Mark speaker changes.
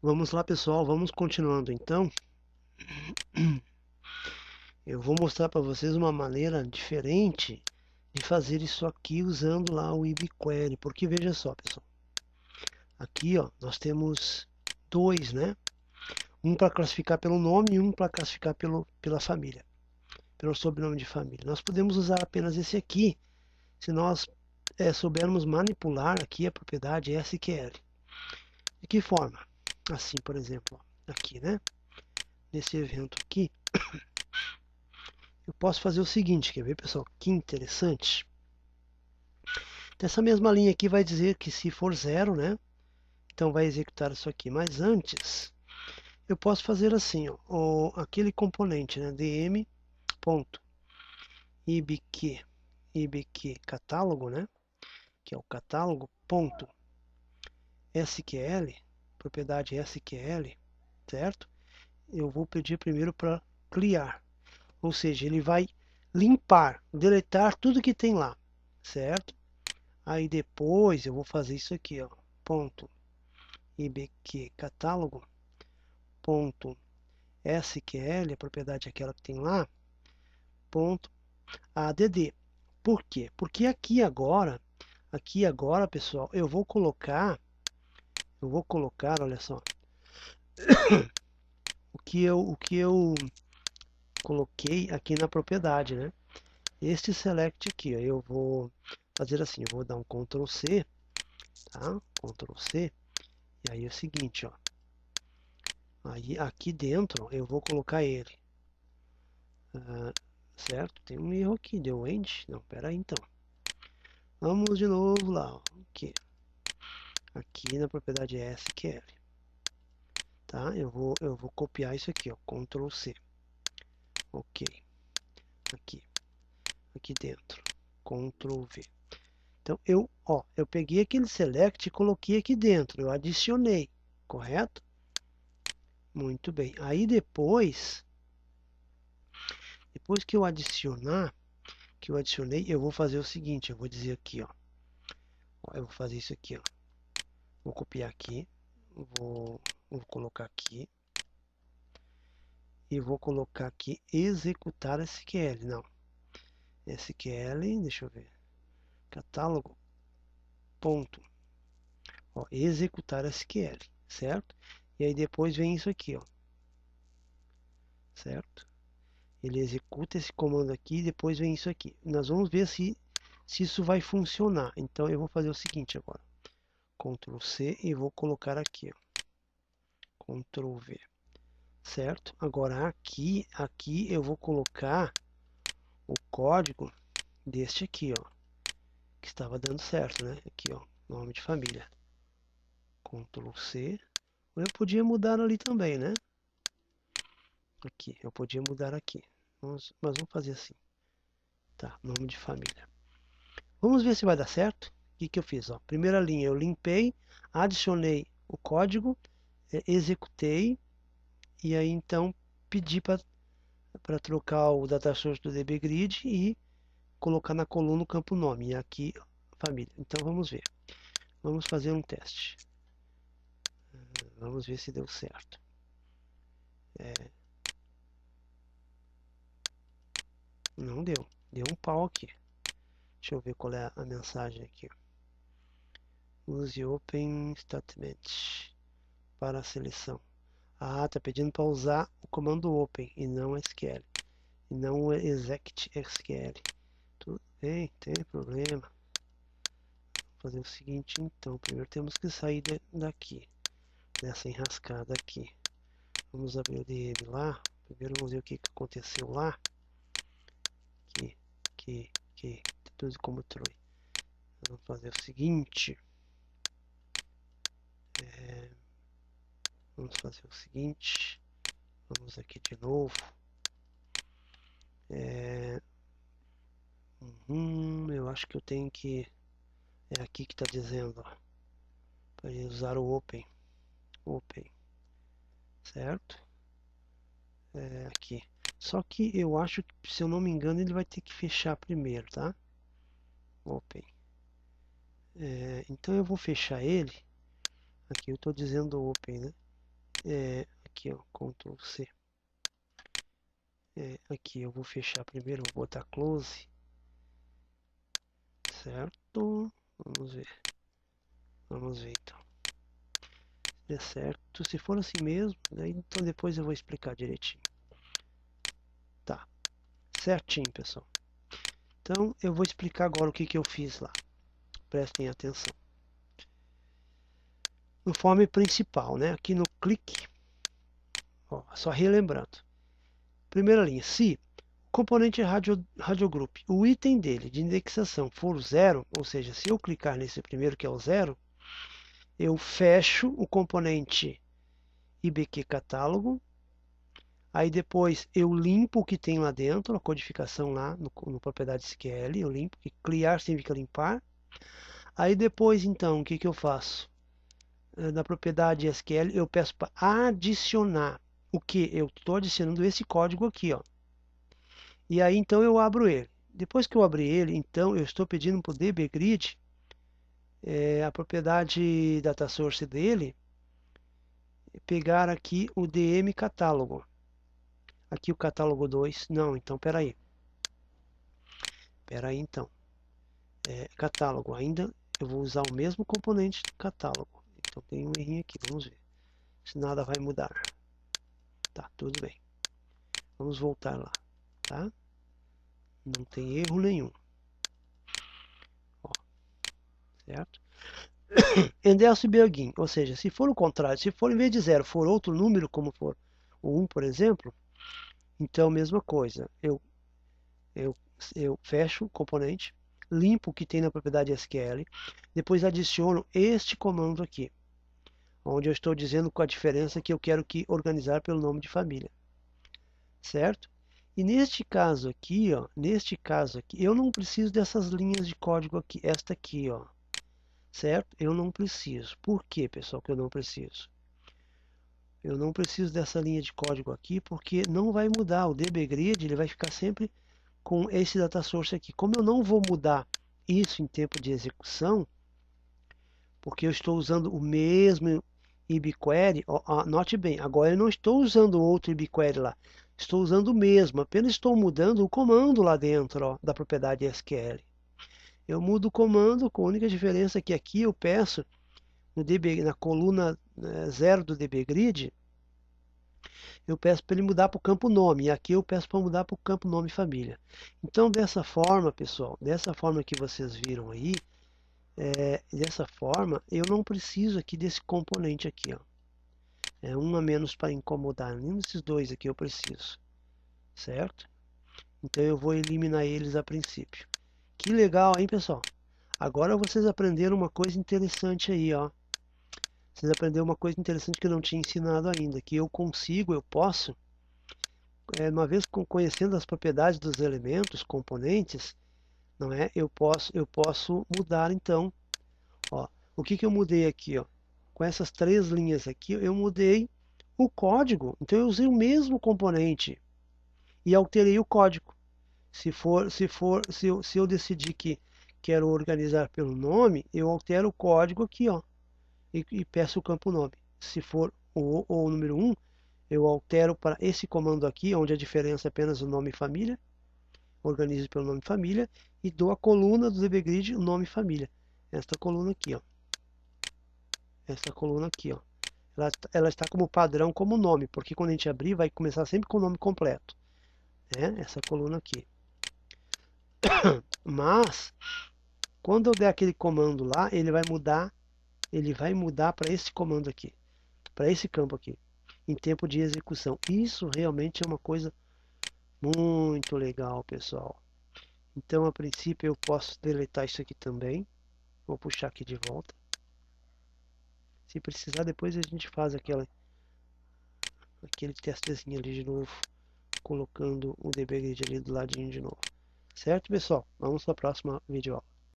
Speaker 1: Vamos lá, pessoal, vamos continuando então. Eu vou mostrar para vocês uma maneira diferente de fazer isso aqui usando lá o IBQuery, porque veja só, pessoal, aqui ó, nós temos dois, né? Um para classificar pelo nome e um para classificar pela família, pelo sobrenome de família. Nós podemos usar apenas esse aqui se nós soubermos manipular aqui a propriedade SQL. De que forma? Assim, por exemplo, ó, aqui, né? Nesse evento aqui, eu posso fazer o seguinte, quer ver, pessoal? Que interessante. Essa mesma linha aqui vai dizer que se for zero, né? Então vai executar isso aqui. Mas antes, eu posso fazer assim, ó, aquele componente, né? dm.ibq catálogo, né? Que é o catálogo ponto SQL, propriedade SQL, certo? Eu vou pedir primeiro para clear, ou seja, ele vai limpar, deletar tudo que tem lá, certo? Aí depois eu vou fazer isso aqui, ó, ponto ibq catálogo ponto SQL, a propriedade é aquela que tem lá, ponto add. Por quê? Porque aqui agora, pessoal, eu vou colocar, olha só, o que eu coloquei aqui na propriedade, né? Este select aqui, ó, eu vou fazer assim, eu vou dar um Ctrl C, tá? Ctrl C, e aí é o seguinte, ó, aí aqui dentro eu vou colocar ele, certo? Tem um erro aqui, deu end? Não, pera aí então. Vamos de novo lá, ó, aqui na propriedade SQL, tá? Eu vou copiar isso aqui, ó, Ctrl C, ok, aqui, aqui dentro, Ctrl V. Então eu peguei aquele select e coloquei aqui dentro, eu adicionei, correto? Muito bem. Aí depois que eu adicionei, eu vou fazer o seguinte, eu vou dizer aqui, ó, eu vou fazer isso aqui, ó, vou copiar aqui, vou, vou colocar aqui e vou colocar aqui executar SQL, não, SQL, deixa eu ver, catálogo, ponto, ó, executar SQL, certo? E aí depois vem isso aqui, ó, certo? Ele executa esse comando aqui e depois vem isso aqui. Nós vamos ver se isso vai funcionar. Então eu vou fazer o seguinte agora. Ctrl C e vou colocar aqui, ó, Ctrl V, certo? Agora aqui eu vou colocar o código deste aqui, ó, que estava dando certo, né? Aqui, ó, nome de família. Ctrl C. Eu podia mudar ali também, né? Aqui, eu podia mudar aqui. Mas vamos fazer assim. Tá, nome de família. Vamos ver se vai dar certo. O que eu fiz? Ó? Primeira linha, eu limpei, adicionei o código, executei, e aí então pedi para trocar o data source do dbgrid e colocar na coluna o campo nome. E aqui, família. Então vamos ver. Vamos fazer um teste. Vamos ver se deu certo. Não deu. Deu um pau aqui. Deixa eu ver qual é a mensagem aqui. Use Open Statement para a seleção. Ah, tá pedindo para usar o comando open e não SQL. E não o exec SQL. Tudo bem, tem problema. Vou fazer o seguinte então. Primeiro temos que sair daqui. Dessa enrascada aqui. Vamos abrir o DM lá. Primeiro vamos ver o que aconteceu lá. Aqui. Tudo como Troy. Vamos fazer o seguinte. Vamos fazer o seguinte. Vamos aqui de novo. Eu acho que eu tenho que... É aqui que está dizendo, ó, para usar o Open. Open, certo? Aqui. Só que eu acho que, se eu não me engano, ele vai ter que fechar primeiro, tá? Open. Então eu vou fechar ele. Aqui eu estou dizendo Open, né? Aqui, ó, Ctrl C. Aqui eu vou fechar primeiro, vou botar close, certo? Vamos ver então. Se der certo, se for assim mesmo, daí então depois eu vou explicar direitinho. Tá, certinho, pessoal. Então eu vou explicar agora o que eu fiz lá. Prestem atenção. No form principal, né? Aqui no clique, ó, só relembrando. Primeira linha, se o componente radiogroup, o item dele de indexação for 0, ou seja, se eu clicar nesse primeiro que é o 0, eu fecho o componente IBQ catálogo, aí depois eu limpo o que tem lá dentro, a codificação lá no propriedade SQL, eu limpo, que clear significa limpar. Aí depois então, o que eu faço? Na propriedade SQL eu peço para adicionar o que? Eu estou adicionando esse código aqui, ó. E aí então eu abro ele. Depois que eu abrir ele, então eu estou pedindo para o dbgrid, a propriedade data source dele, pegar aqui o DM catálogo. Aqui o catálogo 2. Não, então peraí. Peraí então. Catálogo ainda. Eu vou usar o mesmo componente do catálogo. Então tem um errinho aqui. Vamos ver se nada vai mudar. Tá, tudo bem. Vamos voltar lá, tá? Não tem erro nenhum. Ó, certo? And else begin, ou seja, se for o contrário, se for em vez de 0 for outro número, como for o 1, por exemplo, então mesma coisa. Eu fecho o componente, limpo o que tem na propriedade SQL, depois adiciono este comando aqui, onde eu estou dizendo com a diferença que eu quero que organizar pelo nome de família, certo? E neste caso aqui, ó, eu não preciso dessas linhas de código aqui, esta aqui, ó, certo? Eu não preciso. Por que, pessoal, que eu não preciso? Eu não preciso dessa linha de código aqui, porque não vai mudar. O dbgrid ele vai ficar sempre com esse data source aqui. Como eu não vou mudar isso em tempo de execução, porque eu estou usando o mesmo ibquery, note bem, agora eu não estou usando outro ibquery lá, estou usando o mesmo, apenas estou mudando o comando lá dentro, ó, da propriedade SQL. Eu mudo o comando com a única diferença que aqui eu peço no na coluna 0 do dbgrid, eu peço para ele mudar para o campo nome, e aqui eu peço para mudar para o campo nome família. Então dessa forma, pessoal, dessa forma que vocês viram aí, dessa forma eu não preciso aqui desse componente aqui, ó. É um a menos para incomodar, nenhum desses dois aqui eu preciso, certo? Então eu vou eliminar eles a princípio. Que legal, hein, pessoal? Agora vocês aprenderam uma coisa interessante aí, ó. Vocês aprenderam uma coisa interessante que eu não tinha ensinado ainda, que eu posso, uma vez conhecendo as propriedades dos elementos, componentes, não é? Eu posso mudar então, ó. O que eu mudei aqui, ó? Com essas três linhas aqui, eu mudei o código. Então eu usei o mesmo componente e alterei o código. Se eu decidir que quero organizar pelo nome, eu altero o código aqui, ó, e peço o campo nome. Se for o número 1, eu altero para esse comando aqui, onde a diferença é apenas o nome e família, organizo pelo nome e família, e dou a coluna do dbgrid o nome e família. Esta coluna aqui, ó. Esta coluna aqui, ó. Ela está como padrão, como nome, porque quando a gente abrir, vai começar sempre com o nome completo. Né? Essa coluna aqui. Mas, quando eu der aquele comando lá, ele vai mudar para esse comando aqui, para esse campo aqui, em tempo de execução. Isso realmente é uma coisa muito legal, pessoal. Então, a princípio, eu posso deletar isso aqui também. Vou puxar aqui de volta. Se precisar, depois a gente faz aquele testezinho ali de novo, colocando o dbgrid ali do ladinho de novo. Certo, pessoal? Vamos para a próxima videoaula.